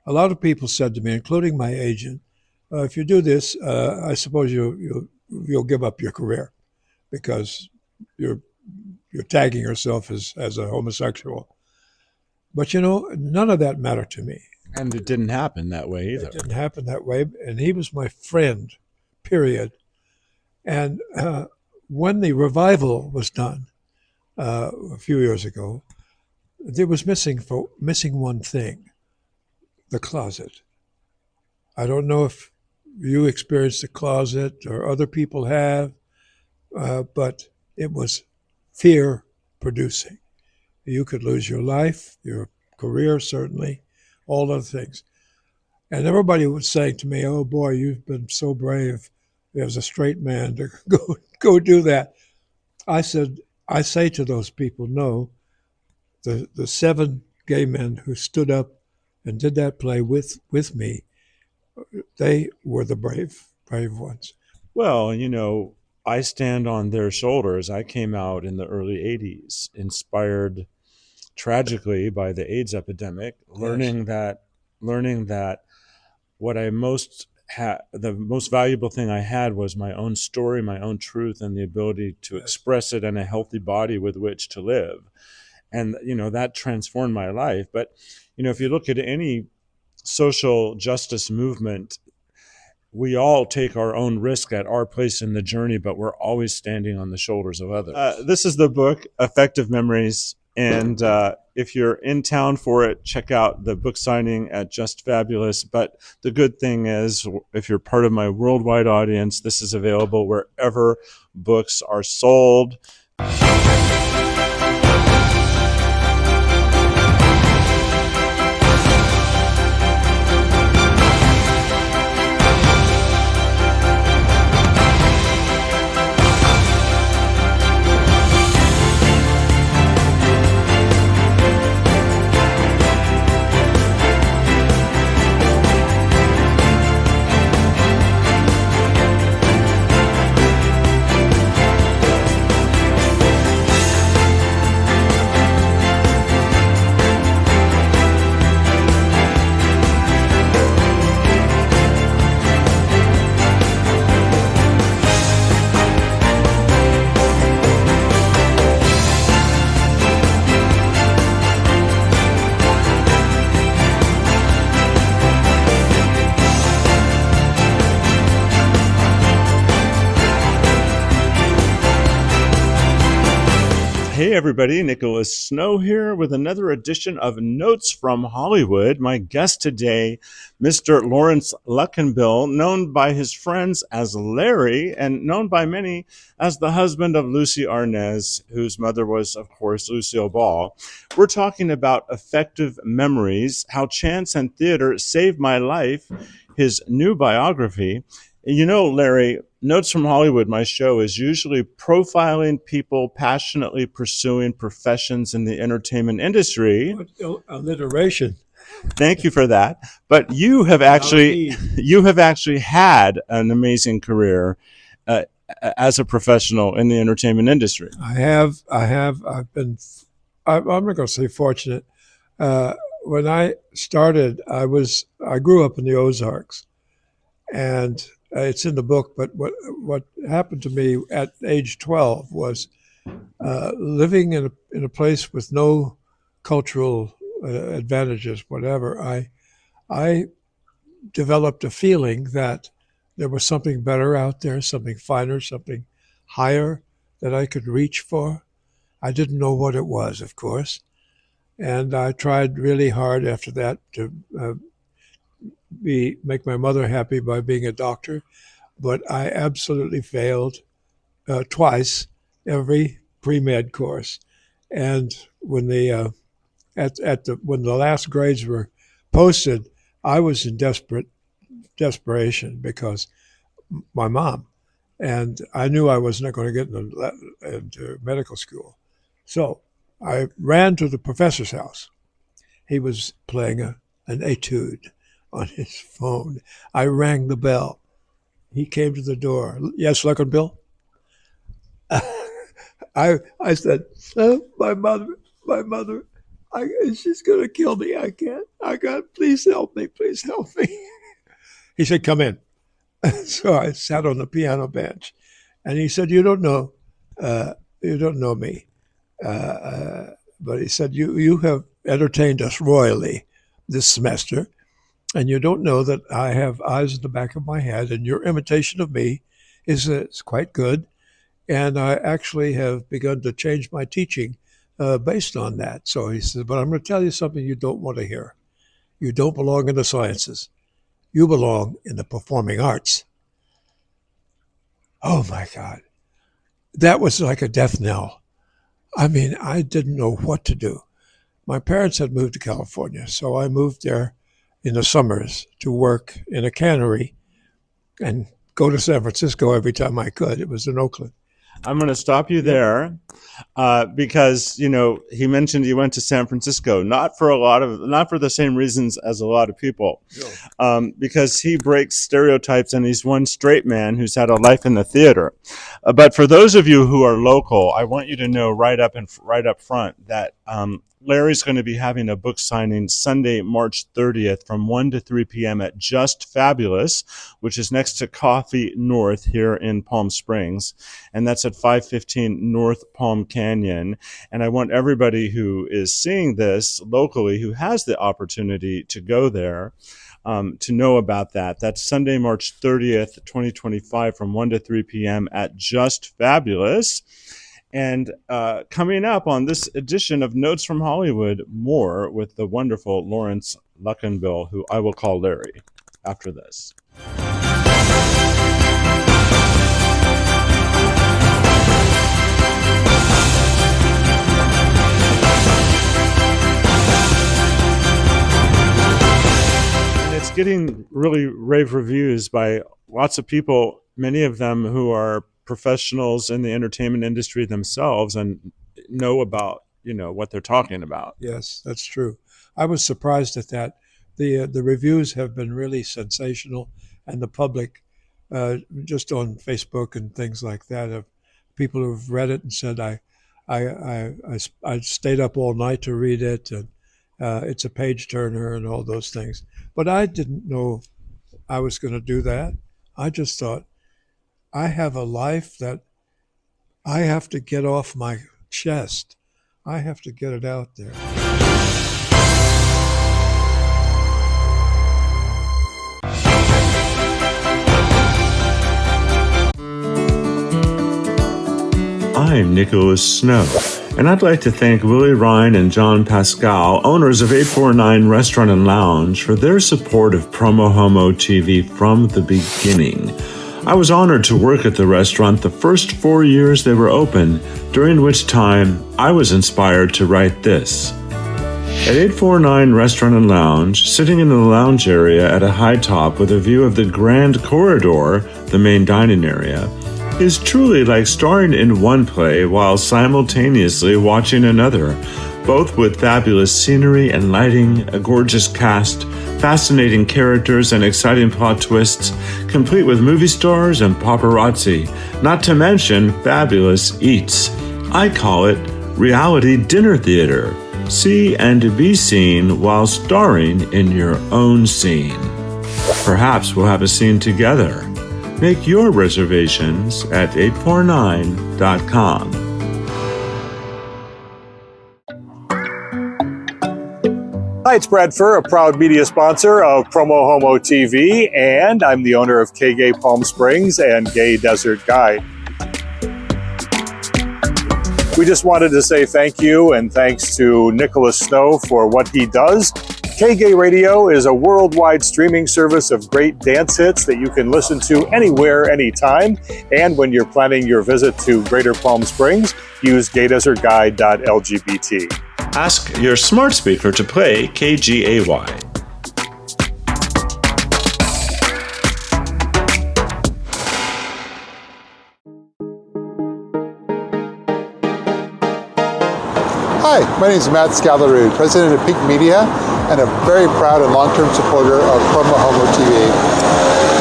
a lot of people said to me, including my agent, if you do this, I suppose you'll give up your career because you're tagging yourself as a homosexual. But none of that mattered to me. And it didn't happen that way either. It didn't happen that way. And he was my friend, period. And when the revival was done a few years ago, there was missing one thing: the closet. I don't know if you experienced the closet or other people have, but it was fear producing. You could lose your life, your career, certainly, all other things. And everybody was saying to me, "Oh boy, you've been so brave as a straight man to go do that." I say to those people, no, the 7 gay men who stood up and did that play with me, they were the brave ones. Well, I stand on their shoulders. I came out in the early 80s, inspired tragically by the AIDS epidemic, learning that what I the most valuable thing I had was my own story, my own truth, and the ability to express it in a healthy body with which to live. And, that transformed my life. But, if you look at any social justice movement, we all take our own risk at our place in the journey, but we're always standing on the shoulders of others. This is the book, Affective Memories. And if you're in town for it, check out the book signing at Just Fabulous. But the good thing is, if you're part of my worldwide audience, this is available wherever books are sold. Hey everybody, Nicholas Snow here with another edition of Notes from Hollywood. My guest today, Mr. Laurence Luckinbill, known by his friends as Larry and known by many as the husband of Lucie Arnaz, whose mother was, of course, Lucille Ball. We're talking about Affective Memories, How Chance and Theater Saved My Life, his new biography. Larry, Notes from Hollywood, my show, is usually profiling people passionately pursuing professions in the entertainment industry. Alliteration. Thank you for that. But you have actually had an amazing career as a professional in the entertainment industry. I have. I've been. I'm not going to say fortunate. When I started, I grew up in the Ozarks, and it's in the book, but what happened to me at age 12 was living in a place with no cultural advantages, whatever. I developed a feeling that there was something better out there, something finer, something higher that I could reach for. I didn't know what it was, of course, and I tried really hard after that to make my mother happy by being a doctor, but I absolutely failed twice every pre-med course. And when the when the last grades were posted, I was in desperation because my mom, and I knew I was not going to get into medical school. So I ran to the professor's house. He was playing an etude on his phone. I rang the bell. He came to the door. Yes, Luckinbill? I said, my mother. She's going to kill me. I can't. Please help me. Please help me. He said, come in. So I sat on the piano bench, and he said, you don't know me. But he said, you have entertained us royally this semester, and you don't know that I have eyes in the back of my head, and your imitation of me is quite good. And I actually have begun to change my teaching based on that. So he said, but I'm going to tell you something you don't want to hear. You don't belong in the sciences. You belong in the performing arts. Oh, my God. That was like a death knell. I mean, I didn't know what to do. My parents had moved to California, so I moved there in the summers to work in a cannery and go to San Francisco every time I could. It was in Oakland. I'm going to stop you there because, he mentioned he went to San Francisco, not for the same reasons as a lot of people, because he breaks stereotypes and he's one straight man who's had a life in the theater. But for those of you who are local, I want you to know right up front that Larry's going to be having a book signing Sunday, March 30th from 1 to 3 p.m. at Just Fabulous, which is next to Coffee North here in Palm Springs. And that's at 515 North Palm Canyon. And I want everybody who is seeing this locally, who has the opportunity to go there, to know about that. That's Sunday, March 30th, 2025 from 1 to 3 p.m. at Just Fabulous. And coming up on this edition of Notes from Hollywood, more with the wonderful Laurence Luckinbill, who I will call Larry after this. And it's getting really rave reviews by lots of people, many of them who are professionals in the entertainment industry themselves and know about, what they're talking about. Yes, that's true. I was surprised at that. The reviews have been really sensational, and the public, just on Facebook and things like that, have people who've read it and said, I stayed up all night to read it, and it's a page turner and all those things. But I didn't know I was going to do that. I just thought, I have a life that I have to get off my chest. I have to get it out there. I'm Nicholas Snow, and I'd like to thank Willie Ryan and John Pascal, owners of 849 Restaurant and Lounge, for their support of PromoHomo.TV from the beginning. I was honored to work at the restaurant the first 4 years they were open, during which time I was inspired to write this. At 849 Restaurant and Lounge, sitting in the lounge area at a high top with a view of the Grand Corridor, the main dining area, is truly like starring in one play while simultaneously watching another, both with fabulous scenery and lighting, a gorgeous cast, fascinating characters and exciting plot twists, complete with movie stars and paparazzi, not to mention fabulous eats. I call it reality dinner theater. See and be seen while starring in your own scene. Perhaps we'll have a scene together. Make your reservations at 849.com. Hi, it's Brad Furr, a proud media sponsor of PromoHomo.TV, and I'm the owner of K-Gay Palm Springs and Gay Desert Guide. We just wanted to say thank you and thanks to Nicholas Snow for what he does. K-Gay Radio is a worldwide streaming service of great dance hits that you can listen to anywhere, anytime. And when you're planning your visit to Greater Palm Springs, use gaydesertguide.lgbt. Ask your smart speaker to play KGAY. Hi, my name is Matt Scalarude, president of Pink Media, and a very proud and long-term supporter of PromoHomo.TV.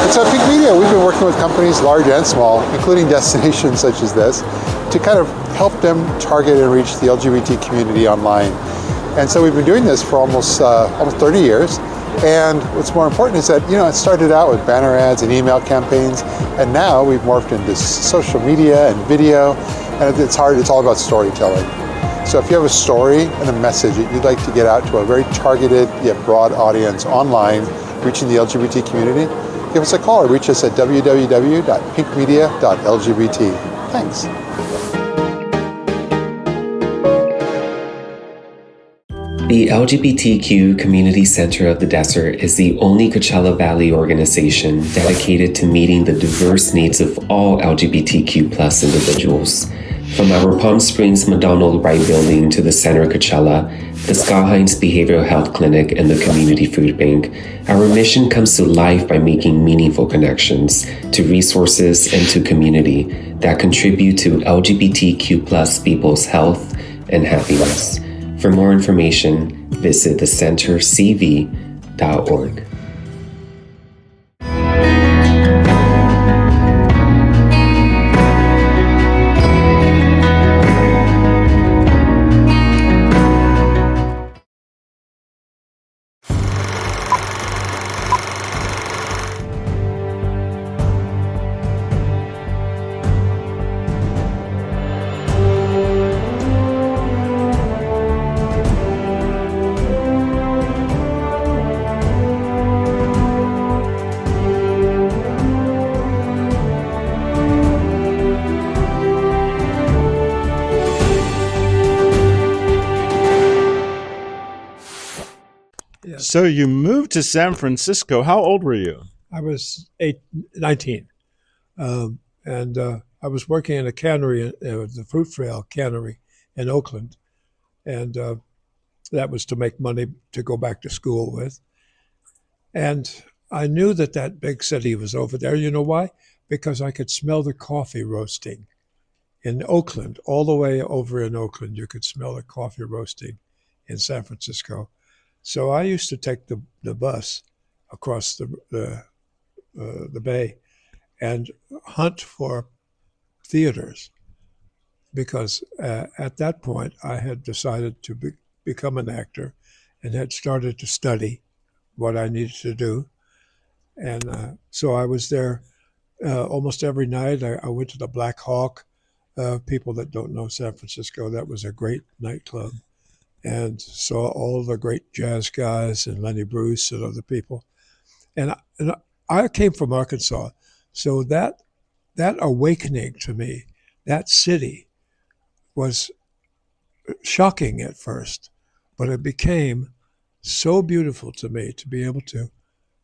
At Pink Media, we've been working with companies large and small, including destinations such as this, to kind of help them target and reach the LGBT community online. And so we've been doing this for almost 30 years. And what's more important is that, it started out with banner ads and email campaigns, and now we've morphed into social media and video, and it's all about storytelling. So if you have a story and a message that you'd like to get out to a very targeted yet broad audience online, reaching the LGBT community, give us a call or reach us at www.pinkmedia.lgbt. Thanks. The LGBTQ Community Center of the Desert is the only Coachella Valley organization dedicated to meeting the diverse needs of all LGBTQ plus individuals. From our Palm Springs McDonald Wright building to the Center Coachella, the Scott Hines Behavioral Health Clinic, and the Community Food Bank, our mission comes to life by making meaningful connections to resources and to community that contribute to LGBTQ plus people's health and happiness. For more information, visit thecentercv.org. So you moved to San Francisco. How old were you? I was 19. And I was working in a cannery, the Fruit Trail Cannery in Oakland. And that was to make money to go back to school with. And I knew that big city was over there. You know why? Because I could smell the coffee roasting in Oakland. All the way over in Oakland, you could smell the coffee roasting in San Francisco. So I used to take the bus across the bay and hunt for theaters, because at that point I had decided to become an actor and had started to study what I needed to do. And so I was there almost every night. I went to the Black Hawk. People that don't know San Francisco, that was a great nightclub, and saw all the great jazz guys and Lenny Bruce and other people. And I came from Arkansas, so that awakening to me, that city, was shocking at first, but it became so beautiful to me to be able to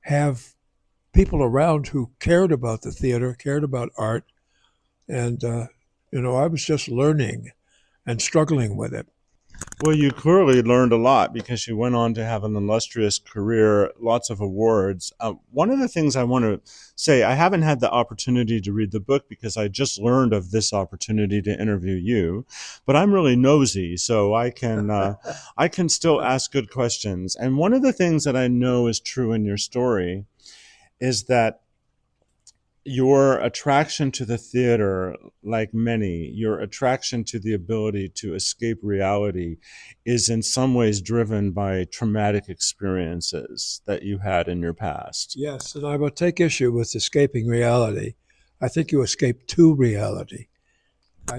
have people around who cared about the theater, cared about art, and I was just learning and struggling with it. Well, you clearly learned a lot because you went on to have an illustrious career, lots of awards. One of the things I want to say, I haven't had the opportunity to read the book because I just learned of this opportunity to interview you, but I'm really nosy, so I can still ask good questions. And one of the things that I know is true in your story is that your attraction to the theater, like many, your attraction to the ability to escape reality is in some ways driven by traumatic experiences that you had in your past. Yes, and I will take issue with escaping reality. I think you escape to reality.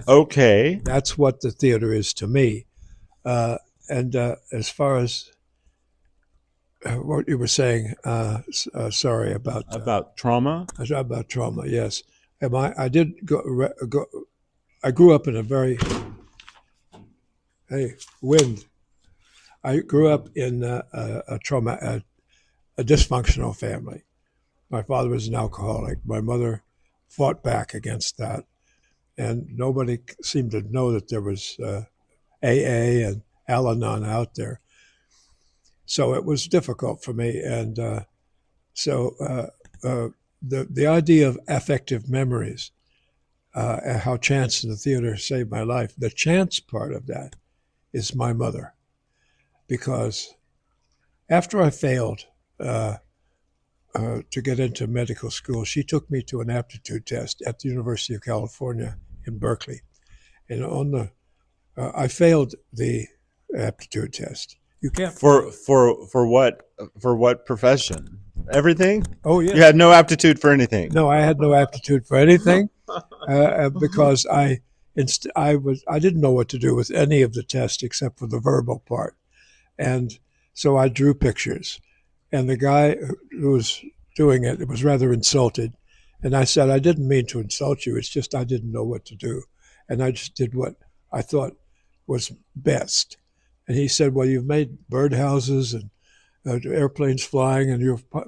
Okay. That's what the theater is to me. And as far as what you were saying, sorry about trauma. About trauma, yes. I did go. I grew up in a very wind. I grew up in a dysfunctional family. My father was an alcoholic. My mother fought back against that, and nobody seemed to know that there was AA and Al-Anon out there. So it was difficult for me, and the idea of affective memories, how chance in the theater saved my life. The chance part of that is my mother, because after I failed to get into medical school, she took me to an aptitude test at the University of California in Berkeley, and I failed the aptitude test. You can't. For what profession? Everything? Oh yeah. You had no aptitude for anything. No, I had no aptitude for anything because I didn't know what to do with any of the tests except for the verbal part, and so I drew pictures, and the guy who was doing it was rather insulted, and I said, I didn't mean to insult you. It's just I didn't know what to do, and I just did what I thought was best. And he said, well, you've made birdhouses and airplanes flying, and you're a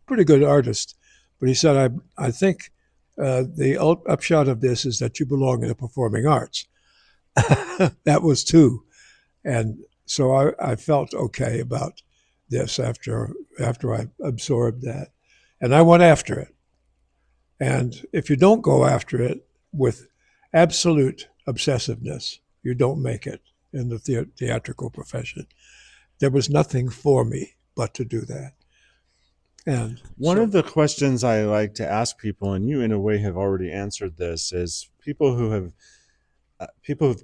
pretty good artist. But he said, I think the upshot of this is that you belong in the performing arts. That was two. And so I felt okay about this after I absorbed that. And I went after it. And if you don't go after it with absolute obsessiveness, you don't make it in the theatrical profession. There was nothing for me but to do that. And one of the questions I like to ask people, and you in a way have already answered this, is people who have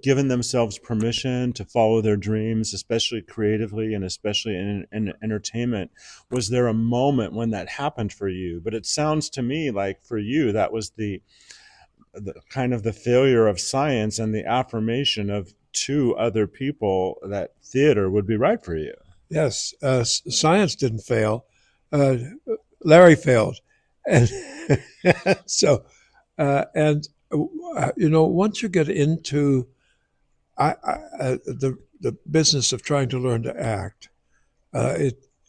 given themselves permission to follow their dreams, especially creatively and especially in entertainment. Was there a moment when that happened for you? But it sounds to me like for you, that was the kind of the failure of science and the affirmation of two other people that theater would be right for you. Yes, science didn't fail. Larry failed. And so, once you get into the business of trying to learn to act,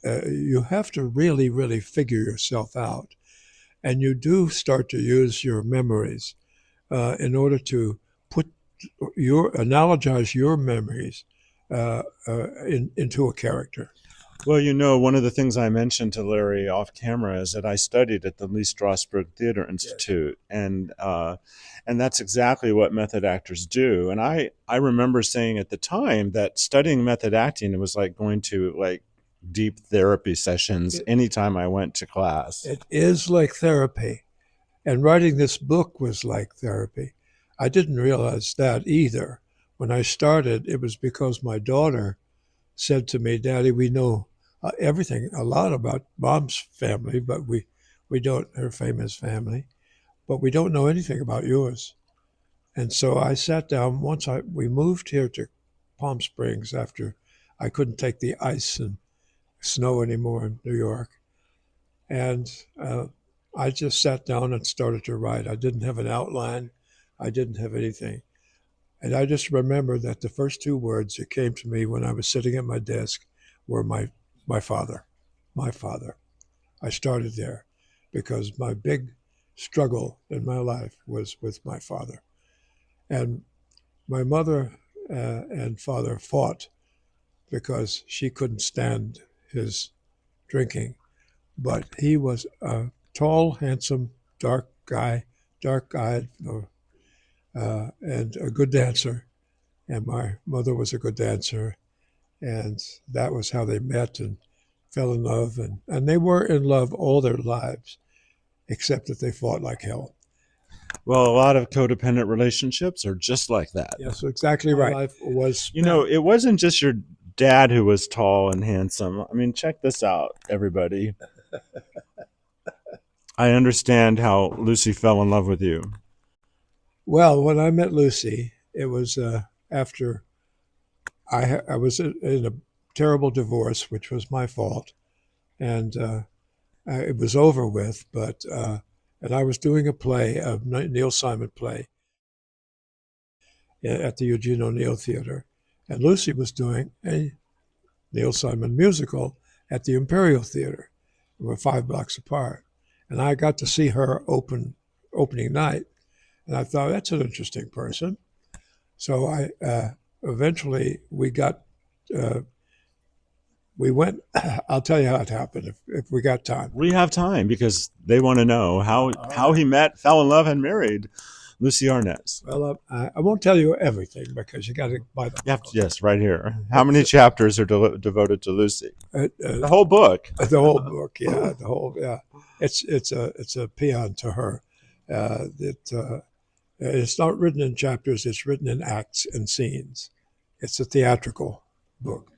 you have to really, really figure yourself out. And you do start to use your memories in order to analogize your memories into a character. Well, one of the things I mentioned to Larry off camera is that I studied at the Lee Strasberg Theater Institute, and that's exactly what method actors do. And I remember saying at the time that studying method acting was like going to deep therapy sessions anytime I went to class. It is like therapy, and writing this book was like therapy. I didn't realize that either. When I started, it was because my daughter said to me, Daddy, we know a lot about Mom's family, but we don't, her famous family, but we don't know anything about yours. And so I sat down we moved here to Palm Springs after I couldn't take the ice and snow anymore in New York. And I just sat down and started to write. I didn't have an outline. I didn't have anything. And I just remember that the first two words that came to me when I was sitting at my desk were my father. My father. I started there because my big struggle in my life was with my father. And my mother and father fought because she couldn't stand his drinking. But he was a tall, handsome, dark guy, dark-eyed, and a good dancer. And my mother was a good dancer. And that was how they met and fell in love. And they were in love all their lives, except that they fought like hell. Well, a lot of codependent relationships are just like that. Yes, exactly right. My life was, it wasn't just your dad who was tall and handsome. I mean, check this out, everybody. I understand how Lucie fell in love with you. Well, when I met Lucie, it was after I was in a terrible divorce, which was my fault, and it was over with. But and I was doing a play, a Neil Simon play, at the Eugene O'Neill Theater, and Lucie was doing a Neil Simon musical at the Imperial Theater. We were 5 blocks apart, and I got to see her opening night, and I thought, that's an interesting person. So I eventually we went. I'll tell you how it happened if we got time. We have time because they want to know how he met, fell in love, and married Lucie Arnaz. Well, I won't tell you everything because you got to buy the book. Yes, right here. How many chapters are devoted to Lucie? The whole book. The whole book, yeah. The whole, yeah. It's a paean to her. It's not written in chapters. It's written in acts and scenes. It's a theatrical book.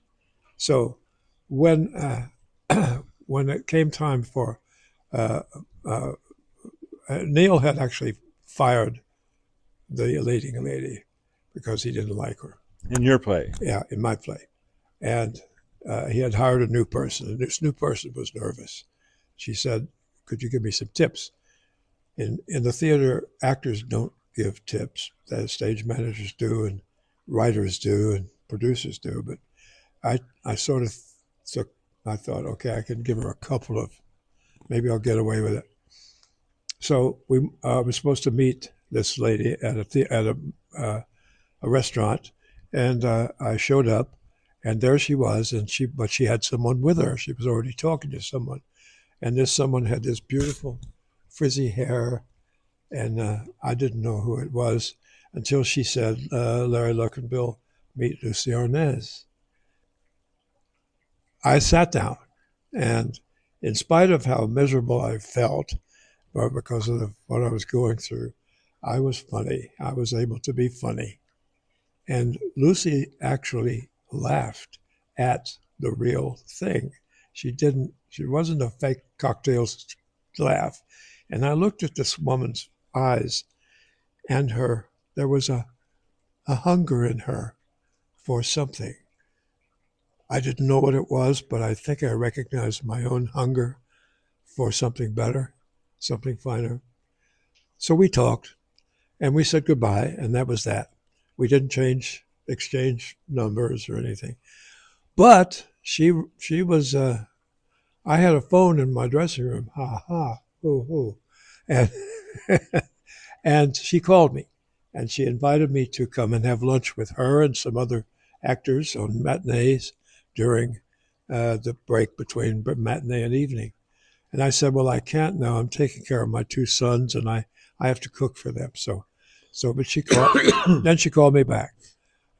So when when it came time for uh, uh, Neil had actually fired the leading lady because he didn't like her. In your play? Yeah, in my play. And he had hired a new person, and this new person was nervous. She said, "Could you give me some tips?" In the theater, actors don't give tips. The stage managers do, and writers do, and producers do. But I sort of took, I thought, okay, I can give her a couple of, maybe I'll get away with it. So we were supposed to meet this lady at a restaurant, and I showed up, and there she was, but she had someone with her. She was already talking to someone, and this someone had this beautiful frizzy hair, and I didn't know who it was until she said, "Larry Luckinbill, meet Lucie Arnaz." I sat down, and in spite of how miserable I felt, because of what I was going through, I was funny. I was able to be funny. And Lucie actually laughed at the real thing. She wasn't a fake cocktails laugh. And I looked at this woman's eyes, and there was a hunger in her for something. I didn't know what it was, but I think I recognized my own hunger for something better, something finer. So we talked, and we said goodbye, and that was that. We didn't exchange numbers or anything. But she was, I had a phone in my dressing room, ha ha, hoo hoo. And, and she called me, and she invited me to come and have lunch with her and some other actors on matinees during the break between matinee and evening. And I said, well, I can't now. I'm taking care of my two sons, and I have to cook for them. But she called, then she called me back,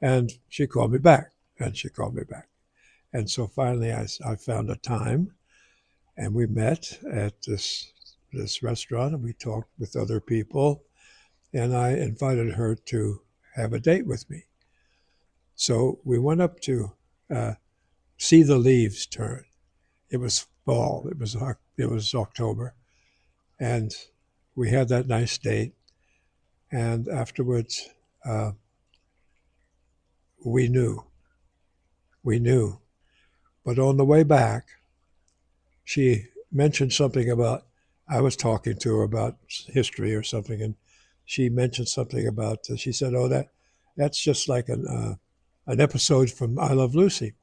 and she called me back, and she called me back. And so finally I found a time, and we met at this restaurant, and we talked with other people, and I invited her to have a date with me. So we went up to see the leaves turn. It was fall. It was October, and we had that nice date. And afterwards, we knew. But on the way back, she mentioned something about, I was talking to her about history or something, and she mentioned something about, she said, oh, that's just like an episode from I Love Lucy.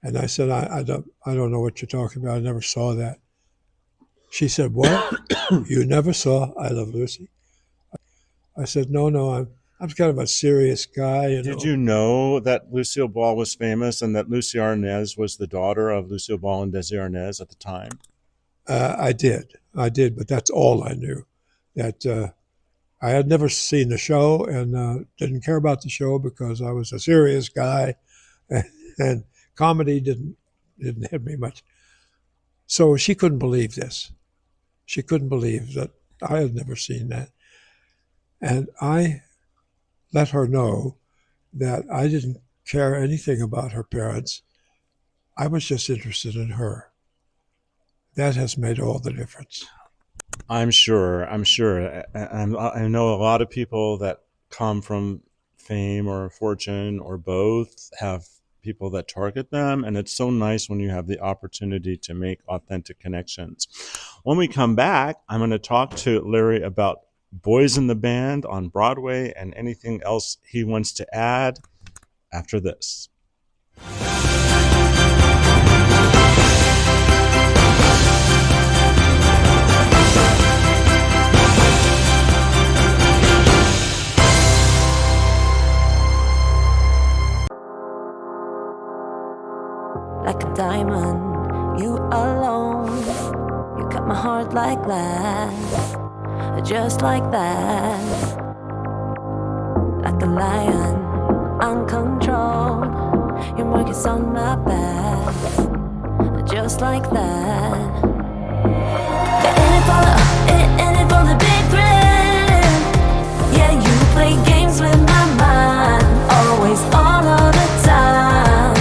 And I said, I don't know what you're talking about. I never saw that. She said, what? You never saw I Love Lucy? I said, no, I'm kind of a serious guy. Did you know that Lucille Ball was famous and that Lucie Arnaz was the daughter of Lucille Ball and Desi Arnaz at the time? I did, but that's all I knew. That I had never seen the show and didn't care about the show because I was a serious guy, and comedy didn't hit me much. So she couldn't believe this. She couldn't believe that I had never seen that. And I let her know that I didn't care anything about her parents. I was just interested in her. That has made all the difference. I'm sure. I know a lot of people that come from fame or fortune or both have people that target them, and it's so nice when you have the opportunity to make authentic connections. When we come back, I'm going to talk to Larry about Boys in the Band on Broadway and anything else he wants to add after this. Like a diamond, you alone. You cut my heart like glass, just like that. Like a lion, uncontrolled. Your mark is on my back, just like that. In it for the big thrill. Yeah, you play games with my mind, always, all of the time.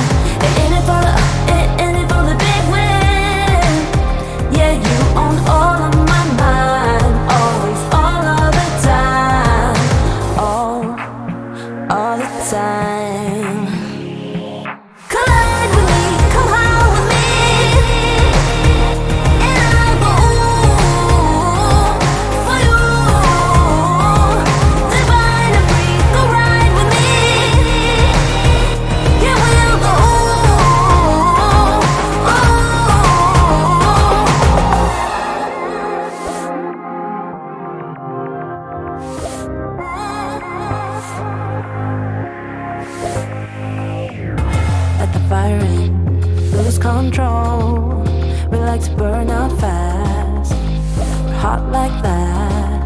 heart like that,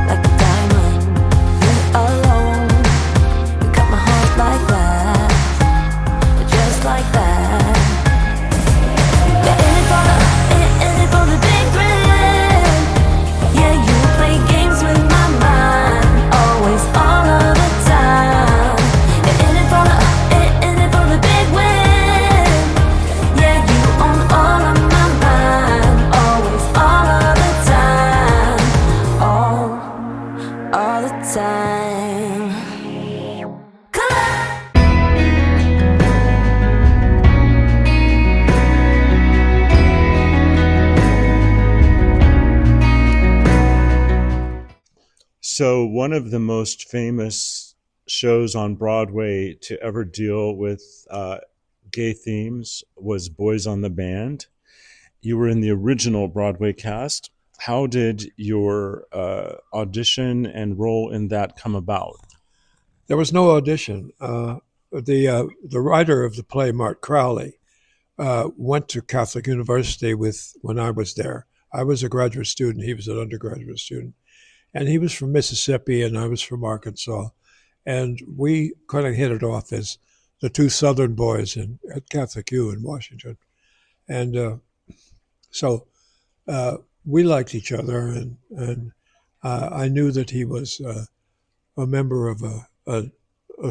like a diamond. You alone, you got my heart like that, just like that. Yeah, in it for the big thrill. Yeah, you play games with my mind, always, all of the time. Yeah, in it for the big win. Yeah, you own all of my mind, always, all of the time, all the time. So one of the most famous shows on Broadway to ever deal with gay themes was Boys on the Band. You were in the original Broadway cast. How did your audition and role in that come about? There was no audition. The writer of the play, Mark Crowley, went to Catholic University when I was there. I was a graduate student. He was an undergraduate student. And he was from Mississippi and I was from Arkansas. And we kind of hit it off as the two Southern boys at Catholic U in Washington. And so we liked each other. And I knew that he was a member of a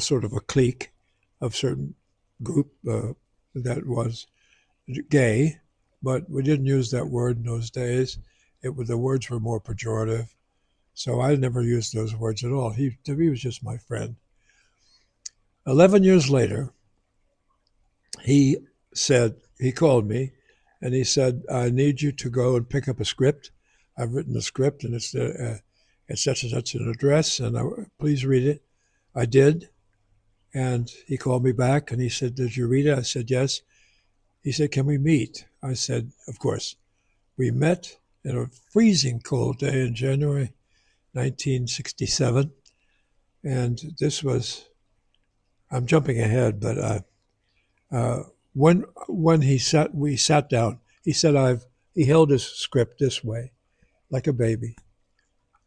sort of a clique of certain group that was gay, but we didn't use that word in those days. The words were more pejorative. So I never used those words at all. He was just my friend. 11 years later, he called me and he said, I need you to go and pick up a script. I've written a script and it's such and such an address and please read it. I did. And he called me back and he said, did you read it? I said, yes. He said, can we meet? I said, of course. We met in a freezing cold day in January 1967, and this was, I'm jumping ahead, but when we sat down, he said he held his script this way, like a baby,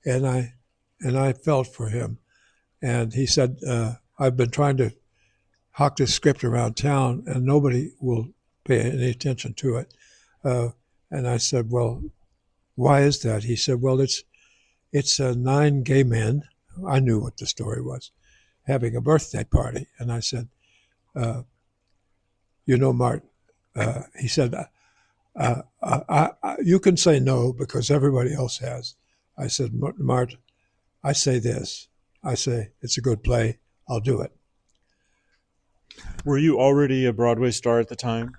and I felt for him, and he said, I've been trying to hawk this script around town, and nobody will pay any attention to it, and I said, well, why is that? He said, well, it's 9 gay men. I knew what the story was, having a birthday party. And I said, Martin, he said, you can say no because everybody else has. I said, Martin, I say this. I say, it's a good play. I'll do it. Were you already a Broadway star at the time?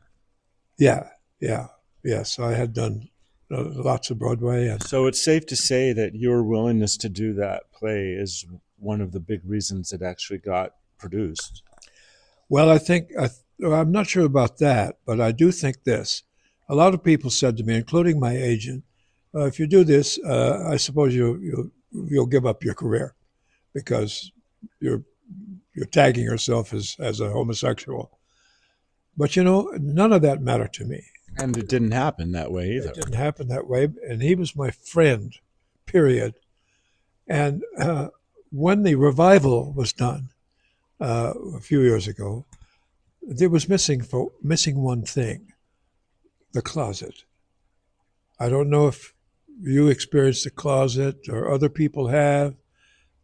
Yes, I had done lots of Broadway. So it's safe to say that your willingness to do that play is one of the big reasons it actually got produced. Well, I'm not sure about that, but I do think this. A lot of people said to me, including my agent, if you do this, I suppose you'll give up your career because you're tagging yourself as a homosexual. But none of that mattered to me. And it didn't happen that way either. It didn't happen that way. And he was my friend, period. And when the revival was done a few years ago, there was missing one thing, the closet. I don't know if you experienced the closet or other people have,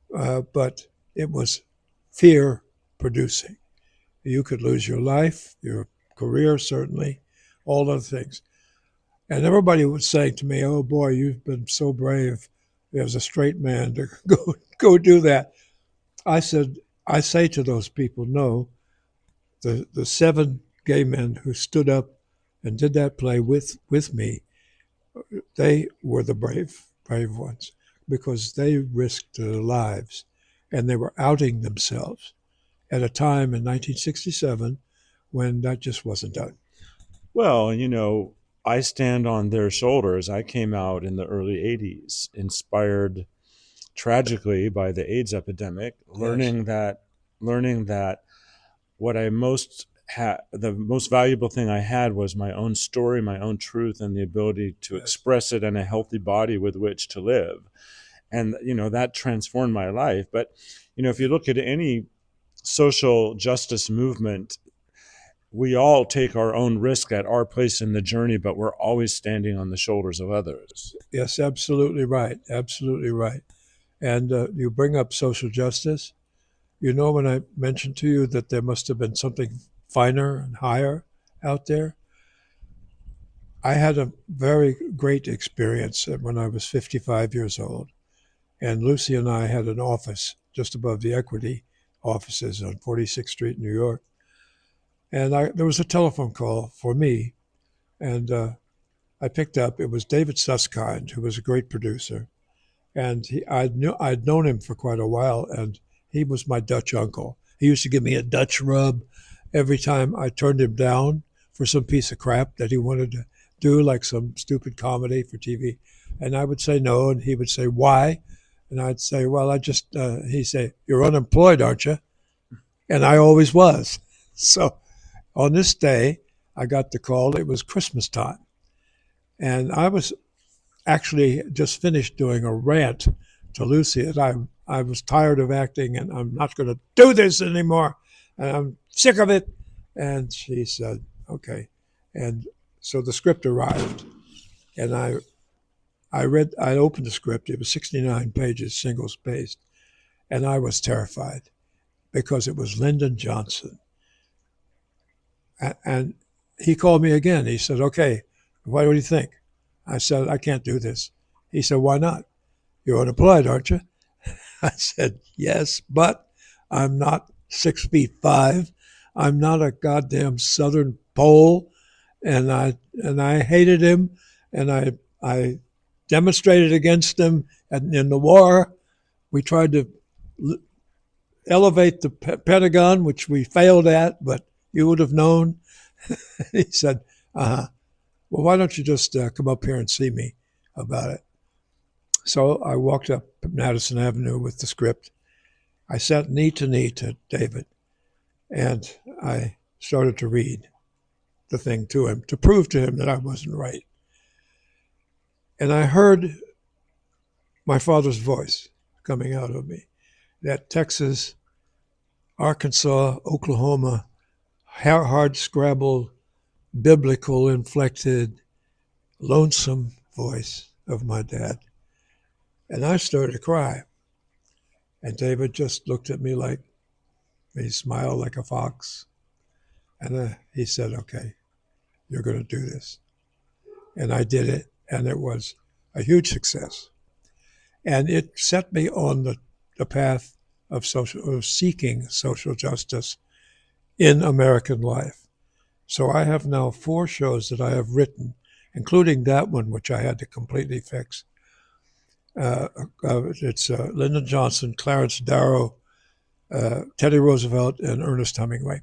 but it was fear producing. You could lose your life, your career, certainly, all other things. And everybody was saying to me, oh boy, you've been so brave as a straight man to go do that. I say to those people, no, the 7 gay men who stood up and did that play with me, they were the brave ones because they risked their lives and they were outing themselves at a time in 1967 when that just wasn't done. Well, I stand on their shoulders. I came out in the early 80s, inspired tragically by the AIDS epidemic, learning that what I most the most valuable thing I had was my own story, my own truth, and the ability to express it in a healthy body with which to live. And, that transformed my life. But, if you look at any social justice movement, we all take our own risk at our place in the journey, but we're always standing on the shoulders of others. Yes, absolutely right. Absolutely right. And you bring up social justice. When I mentioned to you that there must have been something finer and higher out there, I had a very great experience when I was 55 years old. And Lucie and I had an office just above the Equity offices on 46th Street, New York. And there was a telephone call for me, and I picked up. It was David Susskind, who was a great producer, and I'd known him for quite a while, and he was my Dutch uncle. He used to give me a Dutch rub every time I turned him down for some piece of crap that he wanted to do, like some stupid comedy for TV, and I would say no, and he would say why, and I'd say, well, he'd say, you're unemployed, aren't you? And I always was. So on this day, I got the call. It was Christmas time. And I was actually just finished doing a rant to Lucie. And I was tired of acting, and I'm not going to do this anymore. And I'm sick of it. And she said, okay. And so the script arrived. And I opened the script. It was 69 pages, single-spaced. And I was terrified because it was Lyndon Johnson. And he called me again. He said, okay, what do you think? I said, I can't do this. He said, why not? You're unemployed, aren't you? I said, yes, but I'm not 6'5". I'm not a goddamn Southern Pole. And I hated him, and I demonstrated against him in the war. We tried to elevate the Pentagon, which we failed at, but you would have known. He said, well, why don't you just come up here and see me about it? So I walked up Madison Avenue with the script. I sat knee to David, and I started to read the thing to him to prove to him that I wasn't right. And I heard my father's voice coming out of me, that Texas, Arkansas, Oklahoma, hard scrabble, biblical inflected, lonesome voice of my dad. And I started to cry. And David just looked at me he smiled like a fox. And he said, okay, you're going to do this. And I did it, and it was a huge success. And it set me on the path of seeking social justice in American life. So I have now 4 shows that I have written, including that one, which I had to completely fix. It's Lyndon Johnson, Clarence Darrow, Teddy Roosevelt, and Ernest Hemingway.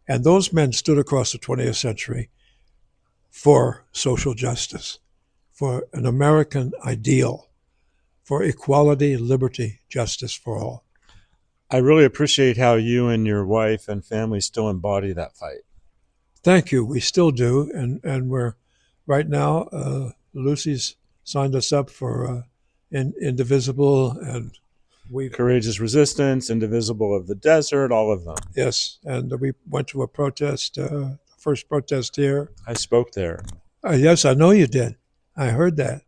And those men stood across the 20th century for social justice, for an American ideal, for equality, liberty, justice for all. I really appreciate how you and your wife and family still embody that fight. Thank you. We still do. And we're right now, Lucie's signed us up for Indivisible, and Courageous Resistance, Indivisible of the Desert, all of them. Yes. And we went to a protest, first protest here. I spoke there. Yes, I know you did. I heard that.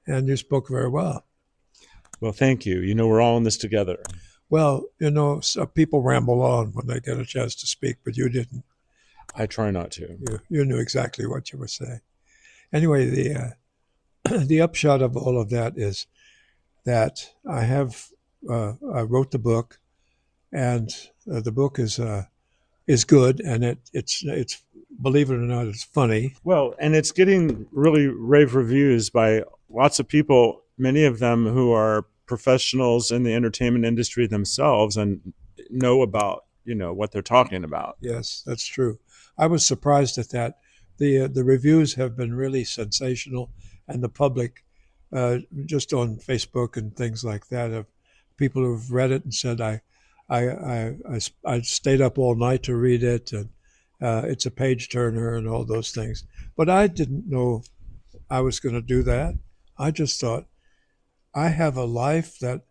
And you spoke very well. Well, thank you. We're all in this together. Well, some people ramble on when they get a chance to speak, but you didn't. I try not to. You knew exactly what you were saying. Anyway, the upshot of all of that is that I wrote the book, and the book is good, and it's believe it or not, it's funny. Well, and it's getting really rave reviews by lots of people, many of them who are professionals in the entertainment industry themselves and know about, what they're talking about. Yes, that's true. I was surprised at that. The reviews have been really sensational, and the public, just on Facebook and things like that, have people who've read it and said, I stayed up all night to read it, it's a page turner and all those things. But I didn't know I was going to do that. I just thought, I have a life that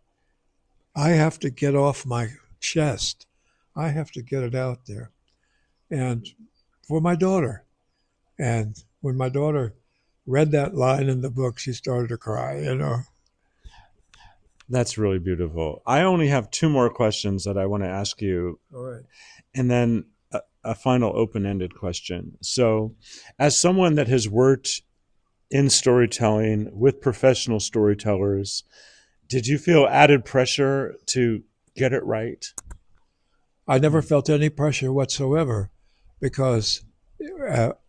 I have to get off my chest. I have to get it out there. And for my daughter. And when my daughter read that line in the book, she started to cry, you know. That's really beautiful. I only have 2 more questions that I want to ask you. All right. And then a final open-ended question. So as someone that has worked in storytelling with professional storytellers, did you feel added pressure to get it right? I never felt any pressure whatsoever because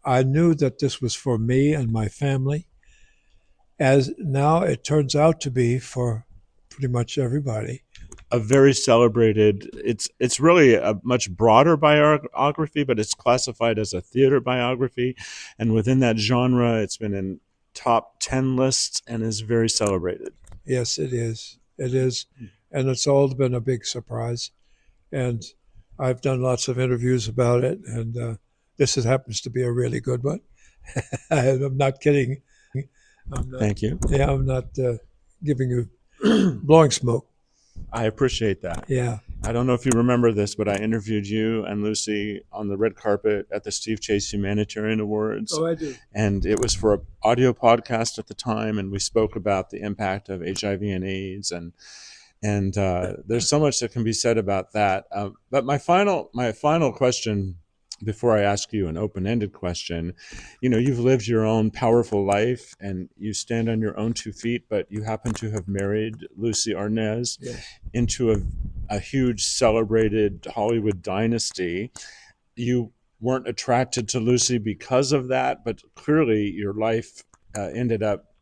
I knew that this was for me and my family, as now it turns out to be for pretty much everybody. A very celebrated, it's really a much broader biography, but it's classified as a theater biography. And within that genre, it's been in top 10 lists and is very celebrated. Yes, it is. It is. And it's all been a big surprise. And I've done lots of interviews about it. And this happens to be a really good one. I'm not kidding. Thank you. Yeah, I'm not giving you blowing smoke. I appreciate that. Yeah. I don't know if you remember this, but I interviewed you and Lucy on the red carpet at the Steve Chase Humanitarian Awards. Oh, I do. And it was for an audio podcast at the time, and we spoke about the impact of HIV and AIDS, and there's so much that can be said about that. But my final question, before I ask you an open-ended question, you've lived your own powerful life and you stand on your own 2 feet, but you happen to have married Lucie Arnaz into a huge celebrated Hollywood dynasty. You weren't attracted to Lucie because of that, but clearly your life ended up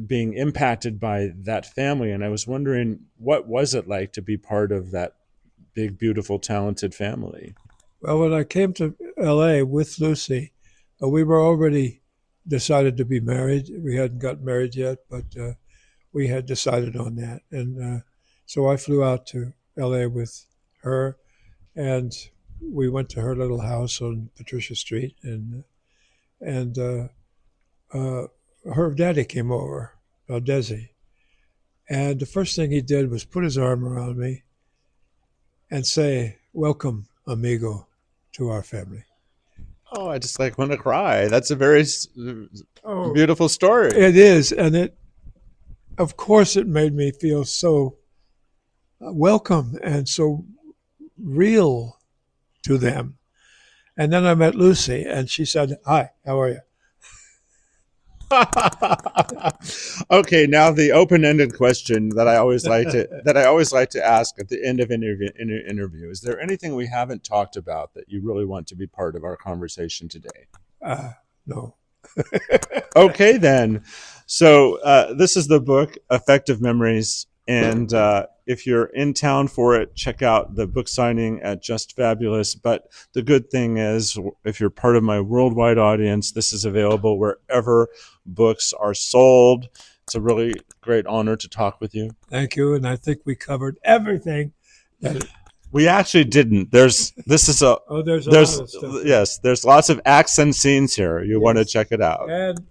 being impacted by that family. And I was wondering, what was it like to be part of that big, beautiful, talented family? Well, when I came to LA with Lucie, we were already decided to be married. We hadn't got married yet, but we had decided on that. And so I flew out to LA with her, and we went to her little house on Patricia Street, and her daddy came over, Desi. And the first thing he did was put his arm around me and say, "Welcome, amigo, to our family." Oh, I just want to cry. That's a very beautiful story. It is. And of course, it made me feel so welcome and so real to them. And then I met Lucie, and she said, "Hi, how are you?" Okay, now the open-ended question that I always like to ask at the end of an interview. Is there anything we haven't talked about that you really want to be part of our conversation today? No. Okay, then. So this is the book, Affective Memories. And if you're in town for it, check out the book signing at Just Fabulous. But the good thing is, if you're part of my worldwide audience, this is available wherever books are sold. It's a really great honor to talk with you. Thank you. And I think we covered everything. We actually didn't. There's a lot of stuff. Yes, there's lots of acts and scenes here. You want to check it out. And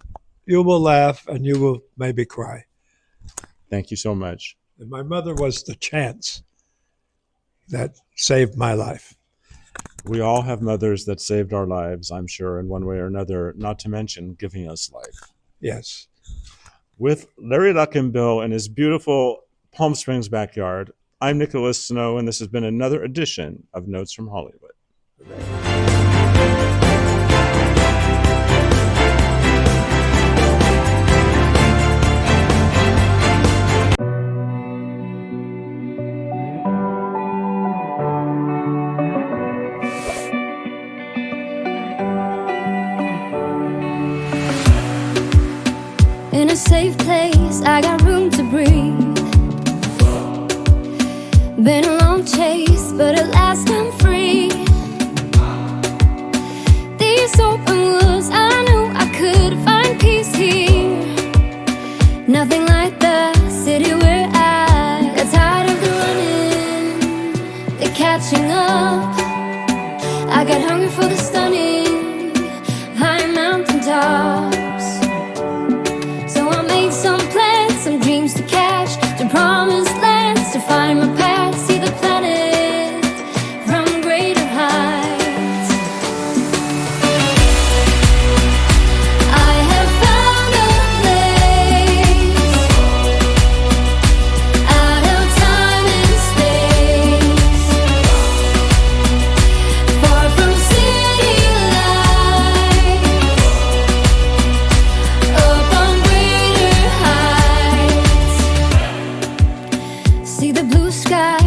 you will laugh and you will maybe cry. Thank you so much. And my mother was the chance that saved my life. We all have mothers that saved our lives, I'm sure, in one way or another, not to mention giving us life. Yes. With Larry Luckinbill in his beautiful Palm Springs backyard, I'm Nicholas Snow, and this has been another edition of Notes from Hollywood. In a safe place, I got room to breathe. Been a long chase, but at last I'm free. These open woods, I knew I could find peace here. Nothing like the city where I got tired of the running, the catching up. I got hungry for the stars. see the blue sky